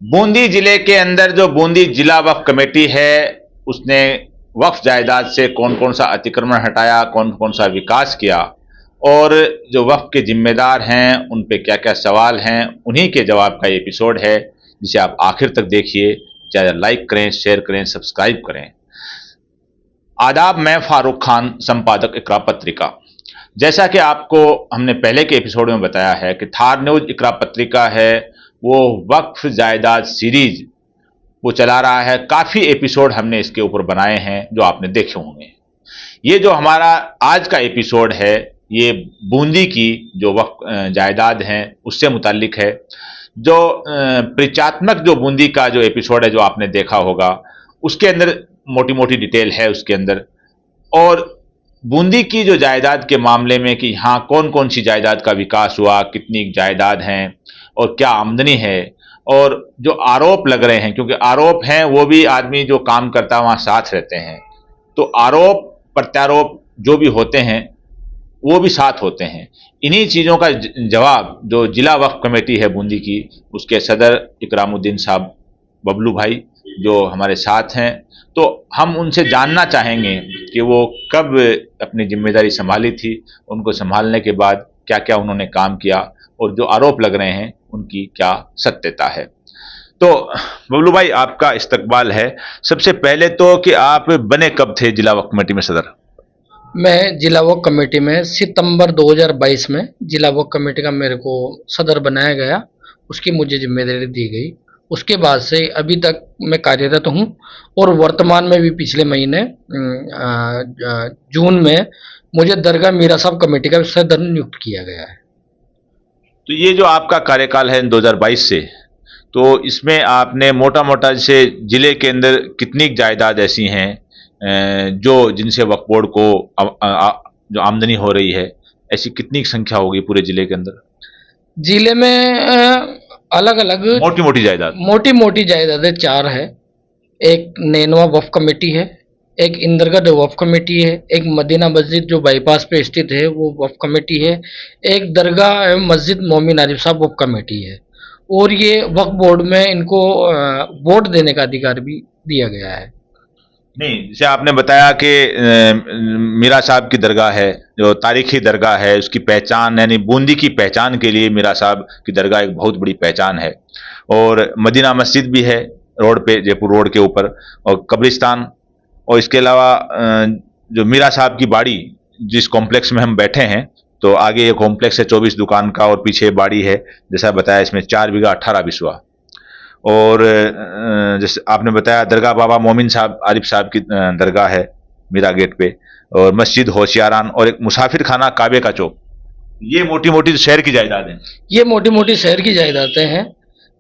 बूंदी जिले के अंदर जो बूंदी जिला वक्फ कमेटी है, उसने वक्फ जायदाद से कौन कौन सा अतिक्रमण हटाया, कौन कौन सा विकास किया और जो वक्फ के जिम्मेदार हैं उन पे क्या क्या सवाल हैं, उन्हीं के जवाब का ये एपिसोड है, जिसे आप आखिर तक देखिए। चाहे लाइक करें, शेयर करें, सब्सक्राइब करें। आदाब, मैं फारूक खान, संपादक इकरा पत्रिका। जैसा कि आपको हमने पहले के एपिसोड में बताया है कि थार न्यूज इकरा पत्रिका है, वो वक्फ जायदाद सीरीज वो चला रहा है। काफ़ी एपिसोड हमने इसके ऊपर बनाए हैं जो आपने देखे होंगे। ये जो हमारा आज का एपिसोड है, ये बूंदी की जो वक्फ जायदाद हैं उससे मुताल्लिक है। जो परिचयात्मक जो बूंदी का जो एपिसोड है जो आपने देखा होगा, उसके अंदर मोटी मोटी डिटेल है उसके अंदर। और बूंदी की जो जायदाद के मामले में कि यहाँ कौन कौन सी जायदाद का विकास हुआ, कितनी जायदाद हैं और क्या आमदनी है, और जो आरोप लग रहे हैं, क्योंकि आरोप हैं वो भी आदमी जो काम करता है वहाँ साथ रहते हैं, तो आरोप प्रत्यारोप जो भी होते हैं वो भी साथ होते हैं। इन्हीं चीज़ों का जवाब जो जिला वक्फ कमेटी है बूंदी की, उसके सदर इकरामुद्दीन साहब बबलू भाई जो हमारे साथ हैं, तो हम उनसे जानना चाहेंगे कि वो कब अपनी जिम्मेदारी संभाली थी, उनको संभालने के बाद क्या क्या उन्होंने काम किया और जो आरोप लग रहे हैं उनकी क्या सत्यता है। तो बबलू भाई, आपका इस्तकबाल है। सबसे पहले तो कि आप बने कब थे जिला वक्फ कमेटी में सदर? मैं जिला वक्फ कमेटी में सितंबर 2022 में जिला वक्फ कमेटी का मेरे को सदर बनाया गया, उसकी मुझे जिम्मेदारी दी गई। उसके बाद से अभी तक मैं कार्यरत हूँ और वर्तमान में भी पिछले महीने जून में मुझे दरगाह मीरा साहब कमेटी का सदर नियुक्त किया गया है। तो ये जो आपका कार्यकाल है 2022 से, तो इसमें आपने मोटा मोटा जैसे जिले के अंदर कितनी जायदाद ऐसी हैं जो जिनसे वक्फ बोर्ड को जो आमदनी हो रही है, ऐसी कितनी संख्या होगी पूरे जिले के अंदर? जिले में अलग अलग मोटी मोटी जायदादें चार है। एक नैनवा वक्फ कमेटी है, एक इंदरगढ़ वक्फ कमेटी है, एक मदीना मस्जिद जो बाईपास पे स्थित है वो वक्फ कमेटी है, एक दरगाह एवं मस्जिद मोमिन आरिफ साहब वक्फ कमेटी है। और ये वक्फ बोर्ड में इनको वोट देने का अधिकार भी दिया गया है। नहीं, जैसे आपने बताया कि मीरा साहब की दरगाह है, जो तारीखी दरगाह है, उसकी पहचान यानी बूंदी की पहचान के लिए मीरा साहब की दरगाह एक बहुत बड़ी पहचान है। और मदीना मस्जिद भी है रोड पे, जयपुर रोड के ऊपर, और कब्रिस्तान, और इसके अलावा जो मीरा साहब की बाड़ी, जिस कॉम्प्लेक्स में हम बैठे हैं, तो आगे ये कॉम्प्लेक्स है 24 दुकान का और पीछे बाड़ी है, जैसा बताया इसमें 4 बीघा 18 बिस्वा। और जैसे आपने बताया दरगाह बाबा मोमिन साहब आरिफ साहब की दरगाह है मीरा गेट पे, और मस्जिद होशियारान, और एक मुसाफिर खाना काबे का चौक। ये मोटी मोटी शहर की जायदाद है। ये मोटी मोटी शहर की जायदादें हैं।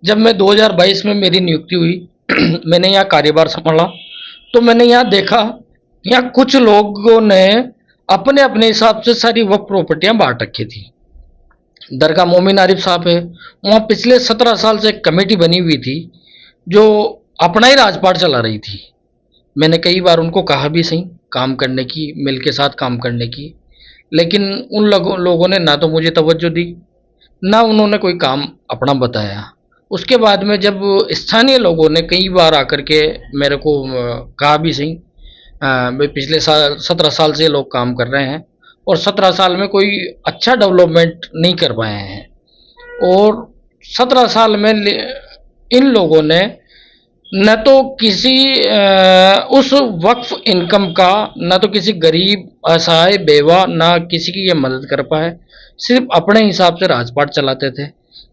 जब मैं 2022 में मेरी नियुक्ति हुई मैंने यहाँ कार्यभार संभाला, तो मैंने यहाँ देखा यहाँ कुछ लोगों ने अपने अपने हिसाब से सारी वक्फ प्रॉपर्टियां बांट रखी थी। दरगाह मोमिन आरिफ साहब है, वहाँ पिछले 17 साल से एक कमेटी बनी हुई थी जो अपना ही राजपाट चला रही थी। मैंने कई बार उनको कहा भी सही काम करने की, मिल के साथ काम करने की, लेकिन उन लोगों ने ना तो मुझे तवज्जो दी, ना उन्होंने कोई काम अपना बताया। उसके बाद में जब स्थानीय लोगों ने कई बार आकर के मेरे को कहा भी सही, भाई पिछले 17 साल से लोग काम कर रहे हैं और 17 साल में कोई अच्छा डेवलपमेंट नहीं कर पाए हैं, और 17 साल में इन लोगों ने न तो किसी उस वक्फ इनकम का, न तो किसी गरीब असहाय बेवा ना किसी की ये मदद कर पाए, सिर्फ अपने हिसाब से राजपाट चलाते थे।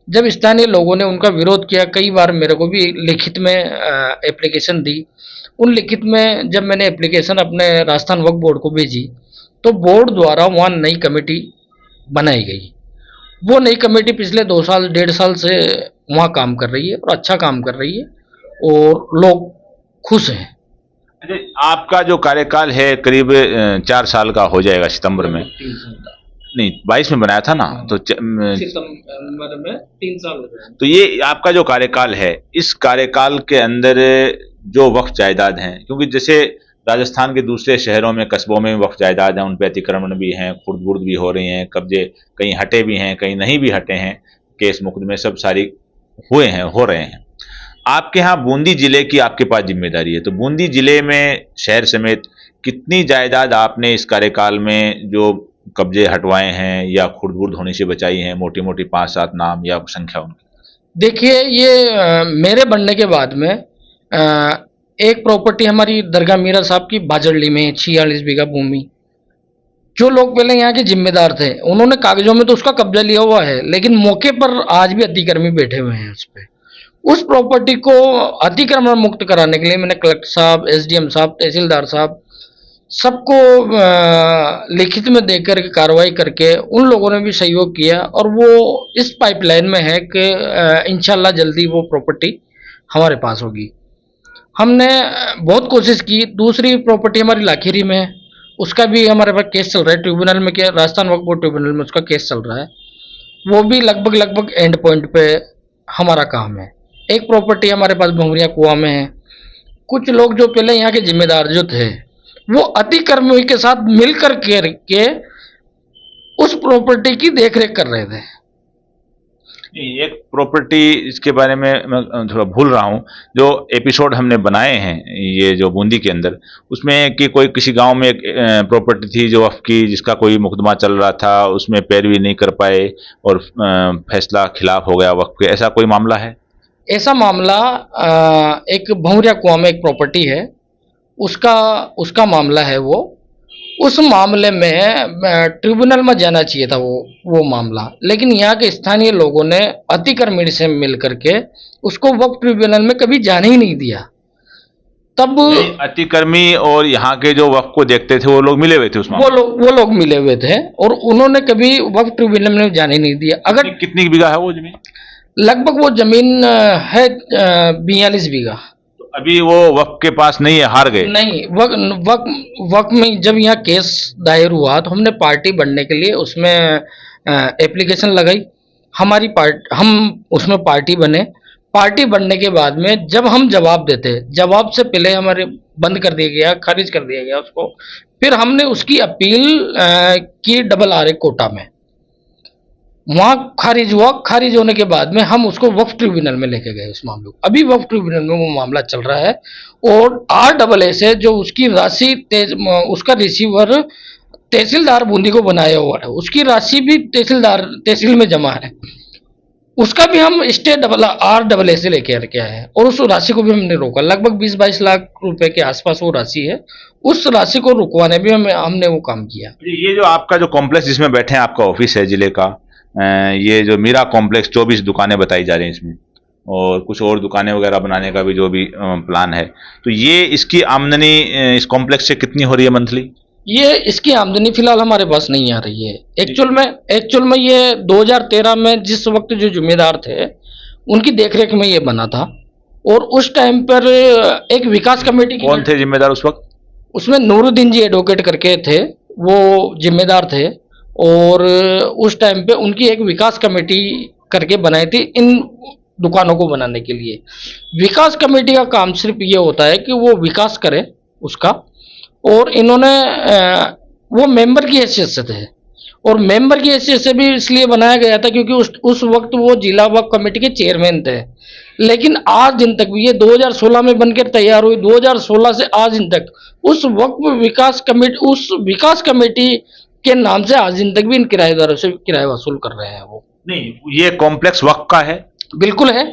जब स्थानीय लोगों ने उनका विरोध किया, कई बार मेरे को भी लिखित में एप्लीकेशन दी। उन लिखित में जब मैंने एप्लीकेशन अपने राजस्थान वक्फ बोर्ड को भेजी, तो बोर्ड द्वारा वहाँ नई कमेटी बनाई गई। वो नई कमेटी पिछले 2 साल 1.5 साल से वहाँ काम कर रही है और अच्छा काम कर रही है और लोग खुश हैं। आपका जो कार्यकाल है करीब 4 साल का हो जाएगा सितंबर में। 3 साल का नहीं, 22 में बनाया था ना, तो सितंबर में 3 साल हो गए। तो ये आपका जो कार्यकाल है, इस कार्यकाल के अंदर जो वक्फ जायदाद हैं, क्योंकि जैसे राजस्थान के दूसरे शहरों में कस्बों में वक्फ जायदाद हैं, उन पे अतिक्रमण भी हैं, खुर्द बुर्द भी हो रही हैं, कब्जे कहीं हटे भी हैं, कहीं नहीं भी हटे हैं, केस मुकदमे सब सारी हुए हैं, हो रहे हैं। आपके यहाँ बूंदी जिले की आपके पास जिम्मेदारी है, तो बूंदी जिले में शहर समेत कितनी जायदाद आपने इस कार्यकाल में जो कब्जे हटवाए हैं या खुर्द-बुर्द होने से बचाई हैं, मोटी-मोटी 5-7 नाम या संख्या उनकी? देखिए ये मेरे बनने के बाद में एक प्रॉपर्टी हमारी दरगाह मीरा साहब की बाजरली में 46 बीघा भूमि, जो लोग पहले यहाँ के जिम्मेदार थे उन्होंने कागजों में तो उसका कब्जा लिया हुआ है, लेकिन मौके पर आज भी अधिकर्मी बैठे हुए हैं उस पे। उस प्रॉपर्टी को अतिक्रमण मुक्त कराने के लिए मैंने कलेक्टर साहब, एसडीएम साहब, तहसीलदार साहब सबको लिखित में दे कर के कार्रवाई करके उन लोगों ने भी सहयोग किया और वो इस पाइपलाइन में है कि इंशाल्लाह जल्दी वो प्रॉपर्टी हमारे पास होगी। हमने बहुत कोशिश की। दूसरी प्रॉपर्टी हमारी लाखेरी में है, उसका भी हमारे पास केस चल रहा है ट्रिब्यूनल में, क्या राजस्थान वक्फ बोर्ड ट्रिब्यूनल में उसका केस चल रहा है। वो भी लगभग एंड पॉइंट पे हमारा काम है। एक प्रॉपर्टी हमारे पास भंवरिया कुआं में है। कुछ लोग जो पहले यहाँ के जिम्मेदार जो थे वो अतिक्रमी के साथ मिलकर के उस प्रॉपर्टी की देखरेख कर रहे थे। एक प्रॉपर्टी, इसके बारे में मैं थोड़ा भूल रहा हूँ, जो एपिसोड हमने बनाए हैं ये जो बूंदी के अंदर, उसमें कि कोई किसी गांव में एक प्रॉपर्टी थी जो वक्फ की, जिसका कोई मुकदमा चल रहा था, उसमें पैरवी नहीं कर पाए और फैसला खिलाफ हो गया वक्फ के, ऐसा कोई मामला है? ऐसा मामला एक भंवरिया कुआं में एक प्रॉपर्टी है, उसका मामला है वो। उस मामले में ट्रिब्यूनल में जाना चाहिए था वो मामला, लेकिन यहाँ के स्थानीय लोगों ने अतिक्रमण से मिल करके उसको वक्फ ट्रिब्यूनल में कभी जाने ही नहीं दिया। तब अतिक्रमी और यहाँ के जो वक्फ को देखते थे वो लोग मिले हुए थे उसमें? वो लोग मिले हुए थे और उन्होंने कभी वक्फ ट्रिब्यूनल में जाने नहीं दिया। अगर कितनी बीघा है वो जमीन? लगभग वो जमीन है 42 बीघा। अभी वो वक्फ के पास नहीं है, हार गए? नहीं, वक्फ में जब यहाँ केस दायर हुआ तो हमने पार्टी बनने के लिए उसमें एप्लीकेशन लगाई। हम उसमें पार्टी बने। पार्टी बनने के बाद में जब हम जवाब देते, जवाब से पहले हमारे बंद कर दिया गया, खारिज कर दिया गया उसको। फिर हमने उसकी अपील की RRA कोटा में, वहां खारिज हुआ। खारिज होने के बाद में हम उसको वक्फ ट्रिब्यूनल में लेके गए उस मामले को। अभी वक्फ ट्रिब्यूनल में वो मामला चल रहा है और RAA से जो उसकी राशि उसका रिसीवर तहसीलदार बूंदी को बनाया हुआ है, उसकी राशि भी तहसील में जमा है। उसका भी हम स्टे RAA से लेके आए हैं और उस राशि को भी हमने रोका। लगभग 20-22 लाख रुपए के आसपास वो राशि है। उस राशि को रुकवाने भी हमने वो काम किया। ये जो आपका जो कॉम्प्लेक्स जिसमें बैठे हैं, आपका ऑफिस है जिले का, ये जो मीरा कॉम्प्लेक्स 24 दुकानें बताई जा रही हैं इसमें, और कुछ और दुकानें वगैरह बनाने का भी जो भी प्लान है, तो ये इसकी आमदनी इस कॉम्प्लेक्स से कितनी हो रही है मंथली? ये इसकी आमदनी फिलहाल हमारे पास नहीं आ रही है। एक्चुअल में ये 2013 में जिस वक्त जो जिम्मेदार थे उनकी देखरेख में ये बना था और उस टाइम पर एक विकास कमेटी कौन थे जिम्मेदार उस वक्त? उसमें नूरुद्दीन जी एडवोकेट करके थे, वो जिम्मेदार थे। और उस टाइम पे उनकी एक विकास कमेटी करके बनाई थी इन दुकानों को बनाने के लिए। विकास कमेटी का काम सिर्फ ये होता है कि वो विकास करे उसका, और इन्होंने वो मेंबर की हैसियत से थे और मेंबर की हैसियत से भी इसलिए बनाया गया था क्योंकि उस वक्त वो जिला वक्फ कमेटी के चेयरमैन थे। लेकिन आज दिन तक भी, ये 2016 में बनकर तैयार हुई, 2016 से आज दिन तक उस विकास कमेटी के नाम से आज दिन तक भी इन किराएदारों से किराया वसूल कर रहे हैं वो। नहीं, ये कॉम्प्लेक्स वक्फ का है? बिल्कुल है,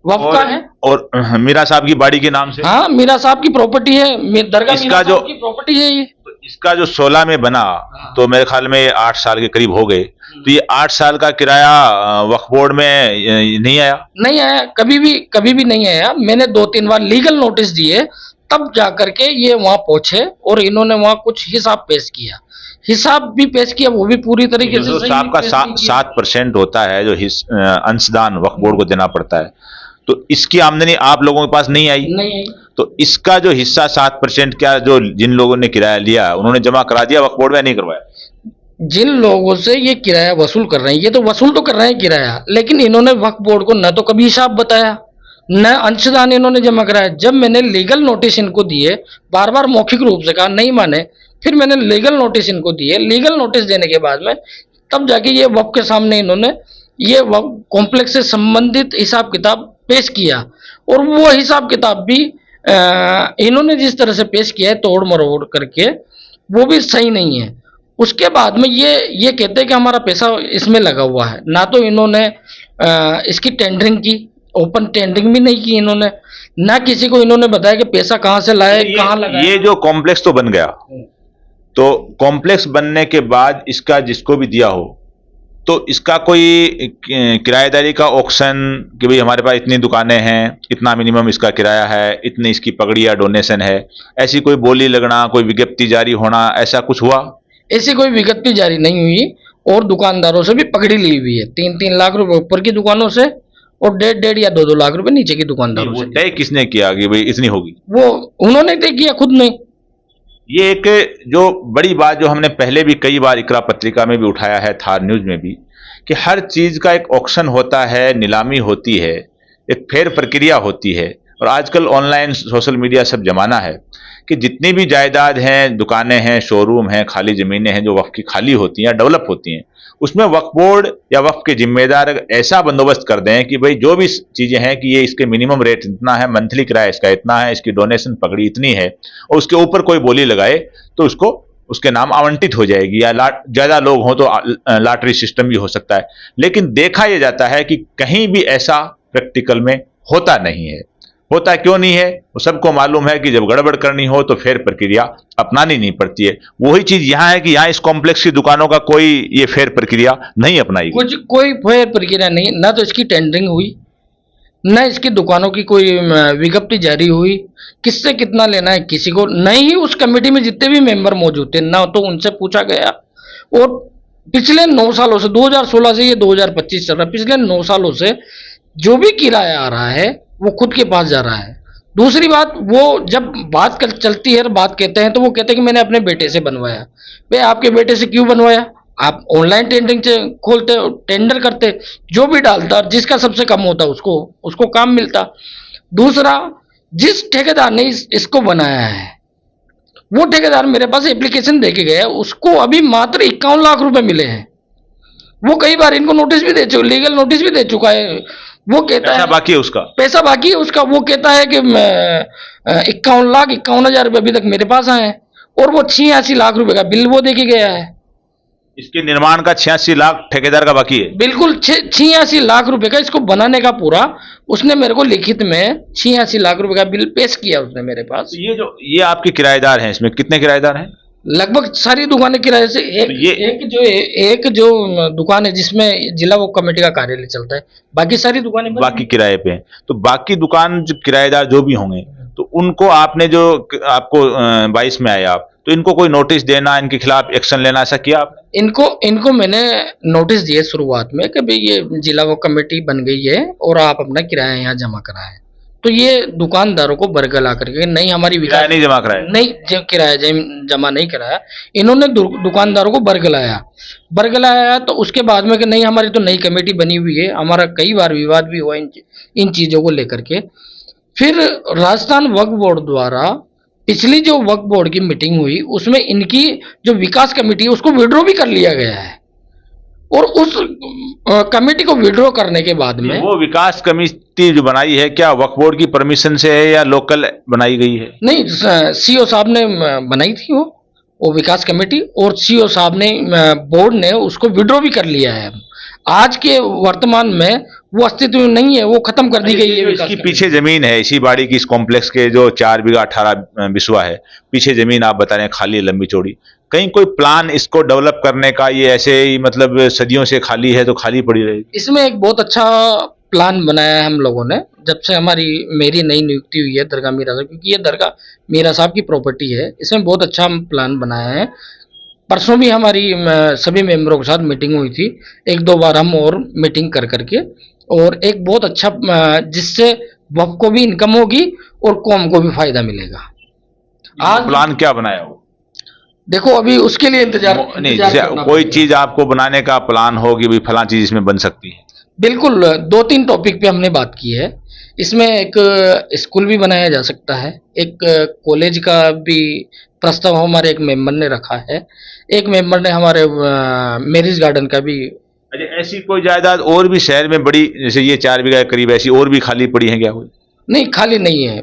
वक्फ का है। और मीरा साहब की बाड़ी के नाम से? हाँ, मीरा साहब की प्रॉपर्टी है, दरगाह मीरा साहब की प्रॉपर्टी है ये। इसका जो 16 में बना, तो मेरे ख्याल में 8 साल के करीब हो गए, तो ये 8 साल का किराया वक्फ बोर्ड में नहीं आया? नहीं आया, कभी भी नहीं आया। मैंने 2-3 बार लीगल नोटिस दिए, तब जाकर के ये वहां पहुंचे और इन्होंने वहां कुछ हिसाब पेश किया। वो भी पूरी तरीके से सही। आपका 7% होता है जो अंशदान वक्फ बोर्ड को देना पड़ता है, तो इसकी आमदनी आप लोगों के पास नहीं आई? नहीं आई। तो इसका जो हिस्सा 7%, क्या जो जिन लोगों ने किराया लिया उन्होंने जमा करा दिया वक्फ बोर्ड में, नहीं करवाया? जिन लोगों से ये किराया वसूल कर रहे हैं, ये तो वसूल तो कर रहे हैं किराया, लेकिन इन्होंने वक्फ बोर्ड को न तो कभी हिसाब बताया, न अंशदान इन्होंने जमा कराया। जब मैंने लीगल नोटिस इनको दिए, बार बार मौखिक रूप से कहा, नहीं माने, फिर मैंने लीगल नोटिस इनको दिए। लीगल नोटिस देने के बाद में तब जाके ये वक्फ के सामने इन्होंने ये वक्फ कॉम्प्लेक्स से संबंधित हिसाब किताब पेश किया, और वो हिसाब किताब भी इन्होंने जिस तरह से पेश किया है तोड़ मरोड़ करके, वो भी सही नहीं है। उसके बाद में ये कहते हैं कि हमारा पैसा इसमें लगा हुआ है। ना तो इन्होंने इसकी टेंडरिंग की, ओपन टेंडरिंग भी नहीं की इन्होंने, ना किसी को इन्होंने बताया कि पैसा कहाँ से लाए, कहाँ लगाया। ये जो कॉम्प्लेक्स तो बन गया, तो कॉम्प्लेक्स बनने के बाद इसका जिसको भी दिया हो, तो इसका कोई किराएदारी का ऑक्शन कि भाई हमारे पास इतनी दुकानें हैं, इतना मिनिमम इसका किराया है, इतनी इसकी पगड़ी या डोनेशन है, ऐसी कोई बोली लगना, कोई विज्ञप्ति जारी होना, ऐसा कुछ हुआ? ऐसी कोई विज्ञप्ति जारी नहीं हुई, और दुकानदारों से भी पकड़ी ली हुई है, 3-3 लाख रुपए ऊपर की दुकानों से और 1.5 या 2-2 लाख रुपए नीचे की दुकानदारों से। तय किसने किया कि भाई इतनी होगी? वो उन्होंने तय किया खुद ने। ये एक जो बड़ी बात जो हमने पहले भी कई बार इकरा पत्रिका में भी उठाया है, थार न्यूज में भी, कि हर चीज का एक ऑक्शन होता है, नीलामी होती है, एक फेर प्रक्रिया होती है। और आजकल ऑनलाइन सोशल मीडिया सब जमाना है कि जितनी भी जायदाद हैं, दुकानें हैं, शोरूम हैं, खाली जमीनें हैं जो वक्फ की खाली होती हैं या डेवलप होती हैं, उसमें वक्फ बोर्ड या वक्फ के जिम्मेदार ऐसा बंदोबस्त कर दें कि भाई जो भी चीजें हैं कि ये इसके मिनिमम रेट इतना है, मंथली किराया इसका इतना है, इसकी डोनेशन पकड़ी इतनी है, और उसके ऊपर कोई बोली लगाए तो उसको उसके नाम आवंटित हो जाएगी, या ज्यादा लोग हों तो लॉटरी सिस्टम भी हो सकता है। लेकिन देखा यह जाता है कि कहीं भी ऐसा प्रैक्टिकल में होता नहीं है। होता क्यों नहीं है? वो सबको मालूम है कि जब गड़बड़ करनी हो तो फेर प्रक्रिया अपनानी नहीं पड़ती है। वही चीज यहाँ है कि यहाँ इस कॉम्प्लेक्स की दुकानों का कोई ये फेर प्रक्रिया नहीं अपनाई गई। कुछ कोई फेर प्रक्रिया नहीं, ना तो इसकी टेंडरिंग हुई, न इसकी दुकानों की कोई विज्ञप्ति जारी हुई, किससे कितना लेना है किसी को नहीं। उस कमेटी में जितने भी मेंबर मौजूद थे ना तो उनसे पूछा गया। और पिछले 9 सालों से, 2016 से ये 2025 चल रहा है, पिछले 9 सालों से जो भी किराया आ रहा है वो खुद के पास जा रहा है। दूसरी बात, वो जब बात चलती है, बात कहते हैं तो वो कहते हैं कि मैंने अपने बेटे से बनवाया। भाई आपके बेटे से क्यों बनवाया? आप ऑनलाइन टेंडरिंग से खोलते, टेंडर करते, जो भी डालता, जिसका सबसे कम होता उसको काम मिलता। दूसरा, जिस ठेकेदार ने इसको बनाया है वो ठेकेदार मेरे पास एप्लीकेशन देके गया, उसको अभी मात्र 51 लाख रुपए मिले हैं। वो कई बार इनको नोटिस भी दे चुका, लीगल नोटिस भी दे चुका है। वो कहता है बाकी है उसका पैसा बाकी है उसका। वो कहता है कि 51,51,000 रुपए अभी तक मेरे पास आए हैं, और वो 86 लाख रुपए का बिल वो देके गया है। इसके निर्माण का 86 लाख ठेकेदार का बाकी है। बिल्कुल 86 लाख रुपए का इसको बनाने का पूरा, उसने मेरे को लिखित में 86 लाख रुपए का बिल पेश किया उसने मेरे पास। तो ये आपके किराएदार हैं, इसमें कितने किराएदार हैं? लगभग सारी दुकानें किराए से। एक जो दुकान है जिसमें जिला वक्फ कमेटी का कार्यालय चलता है, बाकी सारी दुकानें बाकी किराए पे हैं। तो बाकी दुकान जो किराएदार जो भी होंगे, तो उनको आपने जो आपको 22 में आया आप, तो इनको कोई नोटिस देना, इनके खिलाफ एक्शन लेना, ऐसा किया आपने? इनको मैंने नोटिस दिए शुरुआत में कि भाई ये जिला वक्फ कमेटी बन गई है और आप अपना किराया यहाँ जमा कराएं। तो ये दुकानदारों को बरगला करके नहीं, हमारी किराया नहीं जमा कराया, नहीं किराया जमा नहीं कराया, इन्होंने दुकानदारों को बरगलाया। तो उसके बाद में कि नहीं हमारी तो नई कमेटी बनी हुई है। हमारा कई बार विवाद भी हुआ इन चीजों को लेकर के। फिर राजस्थान वक्फ बोर्ड द्वारा पिछली जो वक्फ बोर्ड की मीटिंग हुई उसमें इनकी जो विकास कमेटी है उसको विड्रॉ भी कर लिया गया है। और उस कमेटी को विड्रॉ करने के बाद में, वो विकास कमेटी जो बनाई है क्या वक्फ बोर्ड की परमिशन से है या लोकल बनाई गई है? नहीं, सीओ साहब ने बनाई थी वो विकास कमेटी, और सीओ साहब ने, बोर्ड ने उसको विड्रॉ भी कर लिया है। आज के वर्तमान में वो अस्तित्व में नहीं है, वो खत्म कर दी गई है। इसकी पीछे जमीन है इसी बाड़ी की, इस कॉम्प्लेक्स के जो 4 बीघा 18 बिस्वा है, पीछे जमीन आप बता रहे हैं खाली है, लंबी चौड़ी। कहीं कोई प्लान इसको डेवलप करने का, ये ऐसे ही मतलब सदियों से खाली है तो खाली पड़ी रहेगी? इसमें एक बहुत अच्छा प्लान बनाया है हम लोगों ने, जब से मेरी नई नियुक्ति हुई है दरगाह मीरा साहब, क्योंकि ये दरगाह मीरा साहब की प्रॉपर्टी है। इसमें बहुत अच्छा हम प्लान बनाया है। परसों भी हमारी सभी मेंबरों के साथ मीटिंग हुई थी, 1-2 बार हम और मीटिंग कर करके, और एक बहुत अच्छा जिससे वक्फ को भी इनकम होगी और कौम को भी फायदा मिलेगा। आज प्लान क्या बनाया हो? देखो अभी उसके लिए इंतजार नहीं, कोई चीज आपको बनाने का प्लान हो कि भाई फलां चीज इसमें बन सकती है? बिल्कुल, 2-3 टॉपिक पे हमने बात की है। इसमें एक स्कूल भी बनाया जा सकता है, एक कॉलेज का भी प्रस्ताव हमारे एक मेंबर ने रखा है, एक मेंबर ने हमारे मैरिज गार्डन का भी अच्छा, ऐसी कोई जायदाद और भी शहर में बड़ी, जैसे ये 4 बीघा के करीब, ऐसी और भी खाली पड़ी है क्या कोई? नहीं, खाली नहीं है।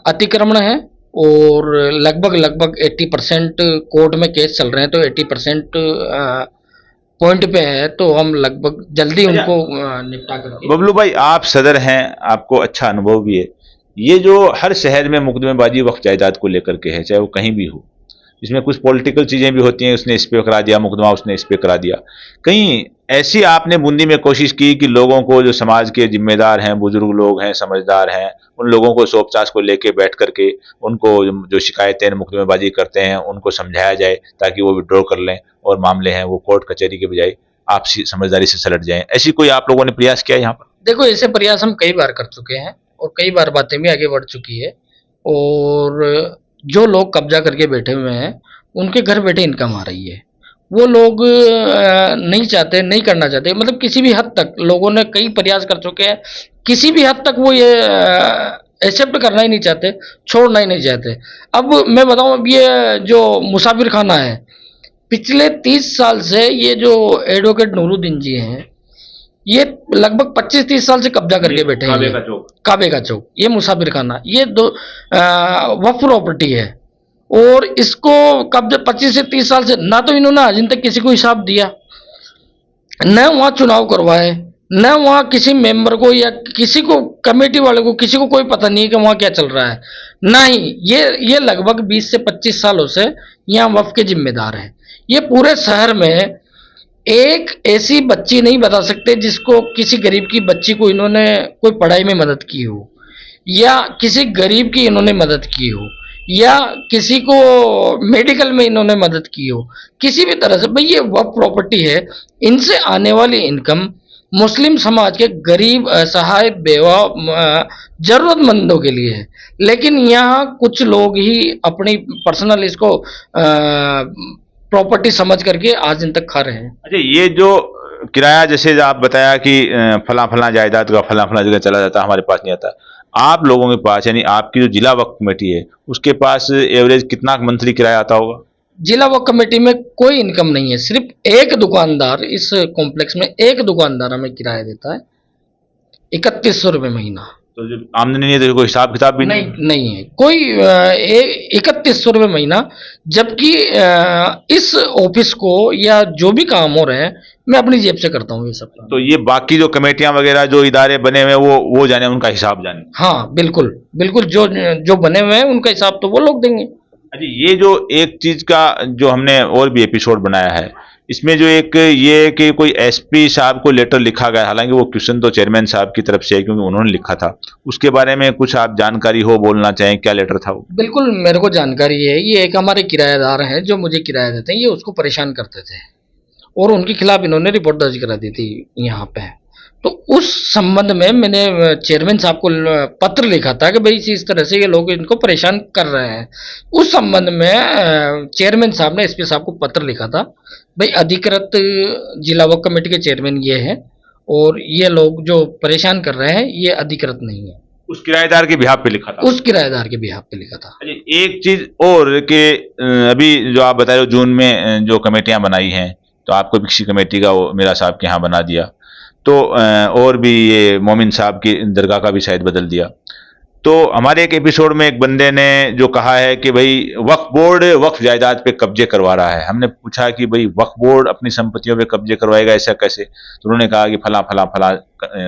अतिक्रमण है और लगभग लगभग 80% कोर्ट में केस चल रहे हैं, तो 80% पॉइंट पे है, तो हम लगभग जल्दी अच्छा, उनको निपटा करके। बबलू भाई, आप सदर हैं, आपको अच्छा अनुभव भी है। ये जो हर शहर में मुकदमेबाजी वक्त जायदाद को लेकर के है, चाहे वो कहीं भी हो, इसमें कुछ पॉलिटिकल चीजें भी होती हैं, उसने इस पे करा दिया मुकदमा, उसने इस पे करा दिया। कहीं ऐसी आपने बूंदी में कोशिश की कि लोगों को, जो समाज के जिम्मेदार हैं, बुजुर्ग लोग हैं, समझदार हैं, उन लोगों को सोपचास को लेके बैठ करके उनको जो शिकायतें मुकदमेबाजी करते हैं उनको समझाया जाए, ताकि वो विड्रॉ कर लें और मामले हैं वो कोर्ट कचहरी के बजाय आपसी समझदारी से सलट जाएं? ऐसी कोई आप लोगों ने प्रयास किया यहाँ पर? देखो, ऐसे प्रयास हम कई बार कर चुके हैं और कई बार बातें भी आगे बढ़ चुकी है। और जो लोग कब्जा करके बैठे हुए हैं, उनके घर बैठे इनकम आ रही है। वो लोग नहीं चाहते, नहीं करना चाहते, मतलब किसी भी हद तक लोगों ने कई प्रयास कर चुके हैं, किसी भी हद तक वो ये एक्सेप्ट करना ही नहीं चाहते, छोड़ना ही नहीं चाहते। अब मैं बताऊं, अब ये जो मुसाफिर खाना है, पिछले 30 साल से ये जो एडवोकेट नूरुद्दीन जी हैं, ये लगभग 25-30 साल से कब्जा करके बैठे हैं। काबे का चौक, काबे का चौक, ये मुसाफिर खाना, ये दो वक्फ प्रॉपर्टी है। और इसको कब्जा 25 से 30 साल से, ना तो इन्होंने आज तक किसी को हिसाब दिया, न वहाँ चुनाव करवाए, न वहाँ किसी मेंबर को या किसी को, कमेटी वाले को, किसी को कोई पता नहीं है कि वहाँ क्या चल रहा है। ना ही ये लगभग 20 से 25 सालों से यहाँ वक्फ के जिम्मेदार हैं। ये पूरे शहर में एक ऐसी बच्ची नहीं बता सकते जिसको, किसी गरीब की बच्ची को इन्होंने कोई पढ़ाई में मदद की हो, या किसी गरीब की इन्होंने मदद की हो, या किसी को मेडिकल में इन्होंने मदद की हो, किसी भी तरह से। भाई ये वक्फ प्रॉपर्टी है, इनसे आने वाली इनकम मुस्लिम समाज के गरीब, असहाय, बेवा, जरूरतमंदों के लिए है। लेकिन यहाँ कुछ लोग ही अपनी पर्सनल इसको प्रॉपर्टी समझ करके आज दिन तक खा रहे हैं। अच्छा, ये जो किराया, जैसे आप बताया कि फला फला जायदाद का फला फला जगह चला जाता, हमारे पास नहीं आता, आप लोगों के पास, यानी आपकी जो जिला वक्फ कमेटी है, उसके पास एवरेज कितना मंथली किराया आता होगा? जिला वक्फ कमेटी में कोई इनकम नहीं है, सिर्फ एक दुकानदार, इस कॉम्प्लेक्स में एक दुकानदार हमें किराया देता है 3100 रुपये महीना। तो जब आमदनी नहीं है तो कोई हिसाब किताब भी नहीं? नहीं है कोई। 3100 रुपये महीना, जबकि इस ऑफिस को या जो भी काम हो रहे हैं, मैं अपनी जेब से करता हूँ ये सब काम। तो ये बाकी जो कमेटियां वगैरह, जो इदारे बने हुए हैं, वो जाने, उनका हिसाब जाने? हाँ, बिल्कुल बिल्कुल, जो जो बने हुए हैं उनका हिसाब तो वो लोग देंगे। अच्छा, ये जो एक चीज का जो हमने और भी एपिसोड बनाया है, इसमें जो एक ये कि कोई एसपी साहब को लेटर लिखा गया, हालांकि वो क्वेश्चन तो चेयरमैन साहब की तरफ से है क्योंकि उन्होंने लिखा था, उसके बारे में कुछ आप जानकारी हो, बोलना चाहें, क्या लेटर था वो? बिल्कुल, मेरे को जानकारी है। ये एक हमारे किराएदार हैं जो मुझे किराया देते हैं, ये उसको परेशान करते थे और उनके खिलाफ इन्होंने रिपोर्ट दर्ज करा दी थी यहाँ पे। तो उस संबंध में मैंने चेयरमैन साहब को पत्र लिखा था कि भाई इस तरह से ये लोग इनको परेशान कर रहे हैं। उस संबंध में चेयरमैन साहब ने एसपी साहब को पत्र लिखा था, भाई अधिकृत जिला वक्फ कमेटी के चेयरमैन ये हैं और ये लोग जो परेशान कर रहे हैं ये अधिकृत नहीं है। उस किराएदार के बिहाफ पे लिखा था? उस किराएदार के बिहाफ पे लिखा था। अच्छा, एक चीज और कि अभी जो आप बता रहे हो, जून में जो कमेटियां बनाई हैं, तो आपको किसी कमेटी का वो मेरा साहब के यहाँ बना दिया, तो और भी ये मोमिन साहब की दरगाह का भी शायद बदल दिया। तो हमारे एक एपिसोड में एक बंदे ने जो कहा है कि भाई वक्फ बोर्ड वक्फ जायदाद पे कब्जे करवा रहा है। हमने पूछा कि भाई वक्फ बोर्ड अपनी संपत्तियों पे कब्जे करवाएगा, ऐसा कैसे? तो उन्होंने कहा कि फला फला फला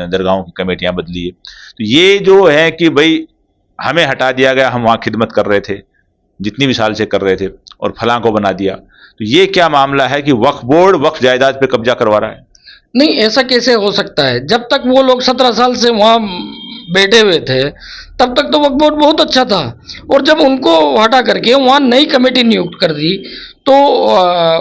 दरगाहों की कमेटियां बदली है। तो ये जो है कि भाई हमें हटा दिया गया, हम वहाँ खिदमत कर रहे थे, जितनी भी साल से कर रहे थे, और फला को बना दिया। तो ये क्या मामला है कि वक्फ बोर्ड वक्फ जायदाद पे कब्जा करवा रहा है? नहीं, ऐसा कैसे हो सकता है? जब तक वो लोग 17 साल से वहाँ बैठे हुए थे तब तक तो वक्फ बोर्ड बहुत अच्छा था, और जब उनको हटा करके वहाँ नई कमेटी नियुक्त कर दी तो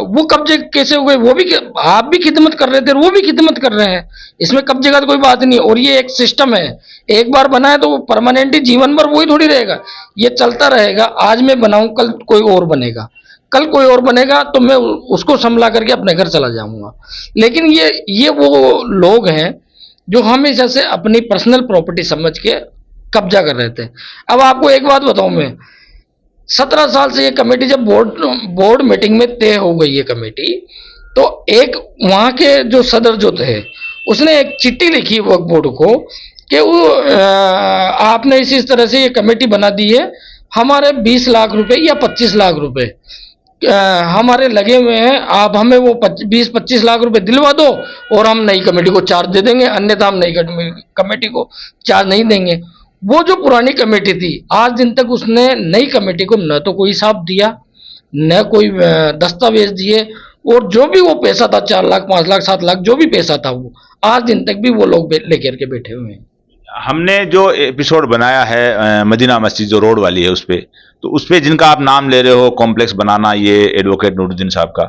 वो कब्जे कैसे हो गए? वो भी, आप भी खिदमत कर रहे थे, वो भी खिदमत कर रहे हैं, इसमें कब्जे का तो कोई बात नहीं। और ये एक सिस्टम है, एक बार बना है तो वो परमानेंटली जीवन भर वही थोड़ी रहेगा, ये चलता रहेगा। आज मैं बनाऊं, कल कोई और बनेगा, कल कोई और बनेगा, तो मैं उसको संभला करके अपने घर चला जाऊंगा। लेकिन ये वो लोग हैं जो हमेशा से अपनी पर्सनल प्रॉपर्टी समझ के कब्जा कर रहे थे। अब आपको एक बात बताऊं, मैं 17 साल से ये कमेटी, जब बोर्ड मीटिंग में तय हो गई ये कमेटी, तो एक वहाँ के जो सदर जो थे उसने एक चिट्ठी लिखी वक्फ बोर्ड को कि वो आपने इस तरह से ये कमेटी बना दी है, हमारे 20 लाख रुपए या 25 लाख रुपए हमारे लगे हुए हैं, आप हमें वो 20-25 लाख रुपए दिलवा दो और हम नई कमेटी को चार्ज दे देंगे, अन्यथा हम नई कमेटी को चार्ज नहीं देंगे। वो जो पुरानी कमेटी थी आज दिन तक उसने नई कमेटी को न तो कोई हिसाब दिया, न कोई दस्तावेज दिए, और जो भी वो पैसा था 4 लाख 5 लाख 7 लाख जो भी पैसा था वो आज दिन तक भी वो लोग लेकर के बैठे हुए हैं। हमने जो एपिसोड बनाया है मदीना मस्जिद जो रोड वाली है उस पे, तो उस पे जिनका आप नाम ले रहे हो कॉम्प्लेक्स बनाना, ये एडवोकेट नूरुद्दीन साहब का,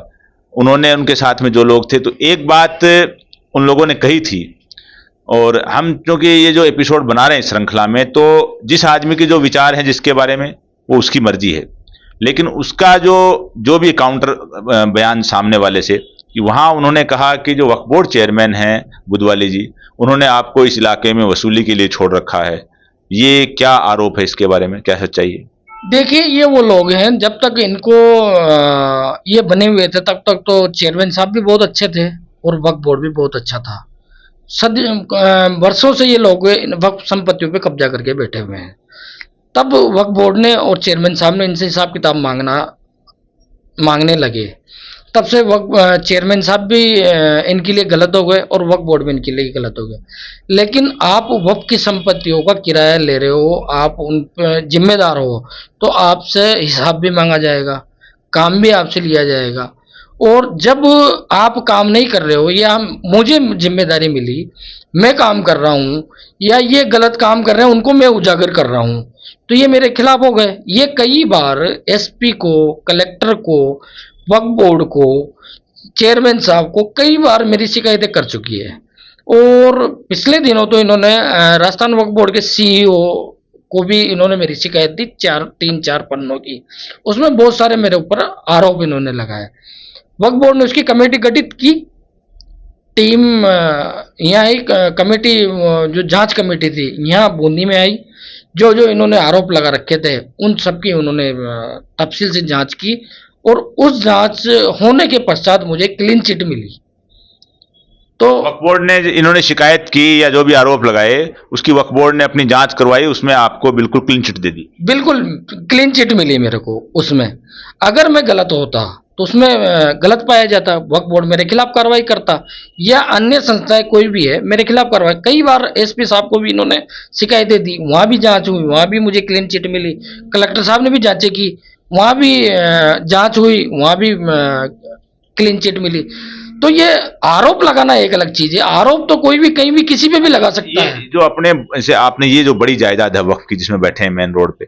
उन्होंने उनके साथ में जो लोग थे, तो एक बात उन लोगों ने कही थी, और हम क्योंकि ये जो एपिसोड बना रहे हैं इस श्रृंखला में, तो जिस आदमी के जो विचार हैं जिसके बारे में, वो उसकी मर्जी है, लेकिन उसका जो भी काउंटर बयान सामने वाले से, कि वहाँ उन्होंने कहा कि जो वक्फ बोर्ड चेयरमैन हैं बुधवाली जी, उन्होंने आपको इस इलाके में वसूली के लिए छोड़ रखा है। ये क्या आरोप है, इसके बारे में क्या सच्चाई है? देखिए ये वो लोग हैं, जब तक इनको ये बने हुए थे तब तक तो चेयरमैन साहब भी बहुत अच्छे थे और वक्फ बोर्ड भी बहुत अच्छा था। वर्षों से ये लोग वक्फ संपत्तियों पे कब्जा करके बैठे हुए हैं। तब वक्फ बोर्ड ने और चेयरमैन साहब ने इनसे हिसाब किताब मांगने लगे, तब से चेयरमैन साहब भी इनके लिए गलत हो गए और वक्फ बोर्ड भी इनके लिए गलत हो गए। लेकिन आप वक्फ की संपत्तियों का किराया ले रहे हो, आप उन पर जिम्मेदार हो, तो आपसे हिसाब भी मांगा जाएगा, काम भी आपसे लिया जाएगा। और जब आप काम नहीं कर रहे हो या मुझे जिम्मेदारी मिली, मैं काम कर रहा हूँ, या ये गलत काम कर रहे हैं उनको मैं उजागर कर रहा हूँ, तो ये मेरे खिलाफ हो गए। ये कई बार एसपी को, कलेक्टर को, वक्फ बोर्ड को, चेयरमैन साहब को कई बार मेरी शिकायतें कर चुकी है। और पिछले दिनों तो इन्होंने राजस्थान वक्फ बोर्ड के सीईओ को भी इन्होंने मेरी शिकायत दी 3-4 पन्नों की, उसमें बहुत सारे मेरे ऊपर आरोप इन्होंने लगाए। वक्फ बोर्ड ने उसकी कमेटी गठित की, टीम यहाँ एक कमेटी जो जांच कमेटी थी यहाँ बूंदी में आई, जो जो इन्होंने आरोप लगा रखे थे उन सब की उन्होंने तफसील से जांच की, और उस जांच होने के पश्चात मुझे क्लीन चिट मिली। तो वक्फ बोर्ड ने, इन्होंने शिकायत की या जो भी आरोप लगाए, उसकी वक्फ बोर्ड ने अपनी जांच करवाई, उसमें आपको बिल्कुल क्लीन चिट दे दी? बिल्कुल क्लीन चिट मिली मेरे को उसमें। अगर मैं गलत होता तो उसमें गलत पाया जाता, वक्फ बोर्ड मेरे खिलाफ कार्रवाई करता, या अन्य संस्थाएं कोई भी है मेरे खिलाफ कार्रवाई। कई बार एसपी साहब को भी इन्होंने शिकायतें दी, वहां भी जांच हुई, वहां भी मुझे क्लीन चिट मिली। कलेक्टर साहब ने भी जांचें की, वहां भी जांच हुई, वहां भी क्लीन चिट मिली। तो ये आरोप लगाना एक अलग चीज है, आरोप तो कोई भी कहीं भी किसी पे भी लगा सकता है। जो अपने जैसे आपने ये जो बड़ी जायदाद है वक्फ की जिसमें बैठे हैं मेन रोड पे,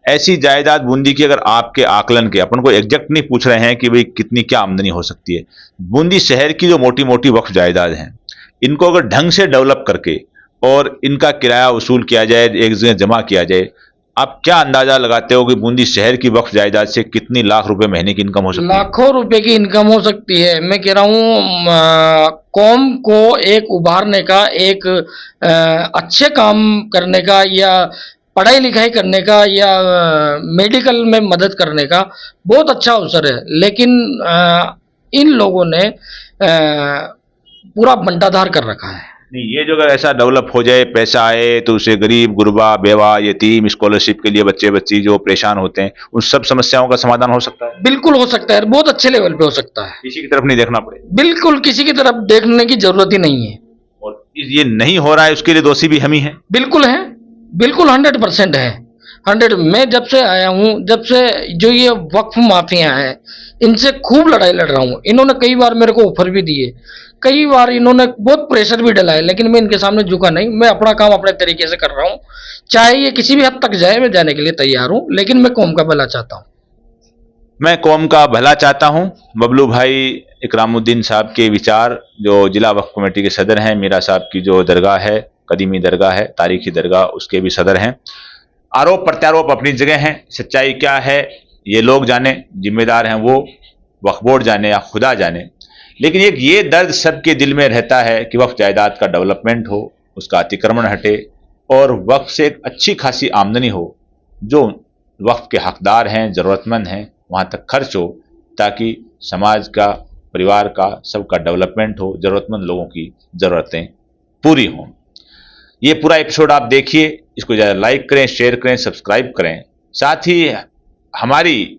ऐसी जायदाद बूंदी की अगर आपके आकलन के, अपन को एग्जैक्ट नहीं पूछ रहे हैं कि भाई कितनी क्या आमदनी हो सकती है, बूंदी शहर की जो मोटी मोटी वक्फ जायदाद हैं, इनको अगर ढंग से डेवलप करके और इनका किराया वसूल किया जाए, एक जगह जमा किया जाए, आप क्या अंदाजा लगाते हो कि बूंदी शहर की वक्फ जायदाद से कितनी लाख रुपए महीने की इनकम हो सकती है? लाखों रुपए की इनकम हो सकती है। मैं कह रहा हूँ कौम को एक उभारने का, एक अच्छे काम करने का, या पढ़ाई लिखाई करने का, या मेडिकल में मदद करने का बहुत अच्छा अवसर है। लेकिन इन लोगों ने पूरा बंटाधार कर रखा है। नहीं, ये जो अगर ऐसा डेवलप हो जाए, पैसा आए, तो उसे गरीब गुरबा बेवा यतीम स्कॉलरशिप के लिए बच्चे बच्ची जो परेशान होते हैं, उन सब समस्याओं का समाधान हो सकता है। बिल्कुल हो सकता है, बहुत अच्छे लेवल पे हो सकता है। किसी की तरफ नहीं देखना पड़े, बिल्कुल किसी की तरफ देखने की जरूरत ही नहीं है। और ये नहीं हो रहा है उसके लिए दोषी भी हम ही हैं। बिल्कुल है, बिल्कुल 100% है। 100। मैं जब से आया हूँ, जब से जो ये वक्फ माफिया है इनसे खूब लड़ाई लड़ रहा हूँ। इन्होंने कई बार मेरे को ऑफर भी दिए, कई बार इन्होंने बहुत प्रेशर भी डलाया, लेकिन मैं इनके सामने झुका नहीं। मैं अपना काम अपने तरीके से कर रहा हूँ, चाहे ये किसी भी हद तक जाए, मैं जाने के लिए तैयार हूँ, लेकिन मैं कौम का भला चाहता हूँ। मैं कौम का भला चाहता हूँ। बबलू भाई इकरामुद्दीन साहब के विचार, जो जिला वक्फ कमेटी के सदर हैं, मीरा साहब की जो दरगाह है, कदीमी दरगाह है, तारीखी दरगाह, उसके भी सदर हैं। आरोप प्रत्यारोप अपनी जगह हैं, सच्चाई क्या है ये लोग जाने, जिम्मेदार हैं वो, वक्फ बोर्ड जाने या खुदा जाने। लेकिन एक ये दर्द सबके दिल में रहता है कि वक्फ जायदाद का डेवलपमेंट हो, उसका अतिक्रमण हटे, और वक्फ से एक अच्छी खासी आमदनी हो, जो वक्फ के हकदार हैं, ज़रूरतमंद हैं, वहाँ तक खर्च हो, ताकि समाज का परिवार का, सबका डेवलपमेंट हो, ज़रूरतमंद लोगों की ज़रूरतें पूरी हों। ये पूरा एपिसोड आप देखिए, इसको ज़्यादा लाइक करें, शेयर करें, सब्सक्राइब करें। साथ ही हमारी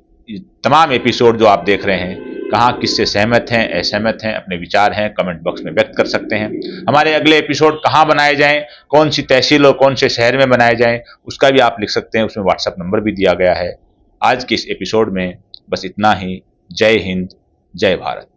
तमाम एपिसोड जो आप देख रहे हैं, कहाँ किससे सहमत हैं, असहमत हैं, अपने विचार हैं कमेंट बॉक्स में व्यक्त कर सकते हैं। हमारे अगले एपिसोड कहाँ बनाए जाएं, कौन सी तहसील और कौन से शहर में बनाए जाएं, उसका भी आप लिख सकते हैं। उसमें व्हाट्सएप नंबर भी दिया गया है। आज के इस एपिसोड में बस इतना ही। जय हिंद, जय भारत।